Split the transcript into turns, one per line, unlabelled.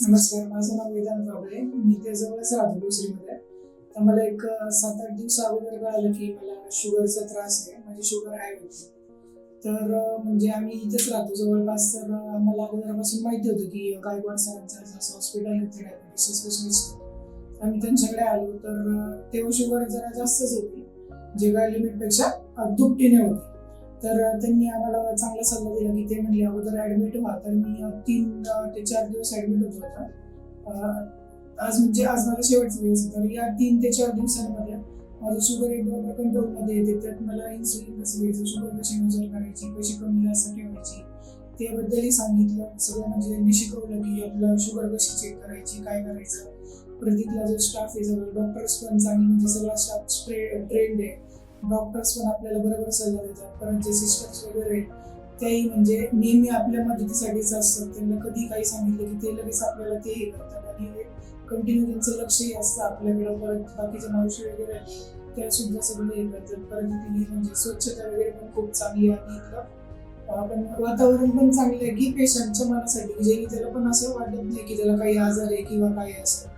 नमस्कार, माझं नाव वेदांत बाबळे. मी त्या जवळच राहतो भोसरीमध्ये. तर मला एक 7-8 दिवस अगोदर कळालं की मला शुगरचा त्रास आहे. माझी शुगर हाय होती. तर म्हणजे आम्ही इथेच राहतो जवळपास. तर आम्हाला अगोदरपासून माहिती होतं की गायकवाड सरांचं जसं हॉस्पिटल आहे ते डायबिटीस स्पेशलिस्ट. आम्ही त्यांच्याकडे आलो तर तेव्हा शुगर जरा जास्तच होती. जे काय लिमिटपेक्षा दुपटीने होती. तर त्यांनी आम्हाला चांगला सल्ला दिला की ते म्हणले अगोदर ॲडमिट व्हा. तर मी 3 ते 4 दिवस ॲडमिट होतो आता. आज माझा शेवटचा दिवस आहे. तर या 3 ते 4 दिवसांमध्ये माझी शुगर एक बरोबर कंट्रोलमध्ये येते. त्यात मला इन्सुलिन कसं घ्यायचं, शुगर कशी मेजर करायची, कशी कमी जास्त ठेवायची त्याबद्दलही सांगितलं. सगळं म्हणजे त्यांनी शिकवलं की आपलं शुगर कशी चेक करायची, काय करायचं. प्रतीकला जो स्टाफ आहे सगळं डॉक्टर्स पण चांगली म्हणजे सगळा स्टाफ ट्रेंड आहे. डॉक्टर्स पण आपल्याला बरोबर सल्ला देतात. परत जे सिस्टर्स वगैरे त्याही म्हणजे नेहमी आपल्या मदतीसाठीच असतात. त्यांना कधी काही सांगितलं की ते लगेच आपल्याला ते हे करतात आणि कंटिन्यू त्यांचं लक्षही असतं आपल्याकडं. परत बाकीच्या मावशी वगैरे त्या सुद्धा सगळं हे करतात. परत तिथे म्हणजे स्वच्छता वगैरे पण खूप चांगली आहे इथलं. पण वातावरण पण चांगलं आहे की पेशंटच्या मनासाठी म्हणजे त्याला पण असं वाटत नाही की त्याला काही आजार आहे किंवा काही असं.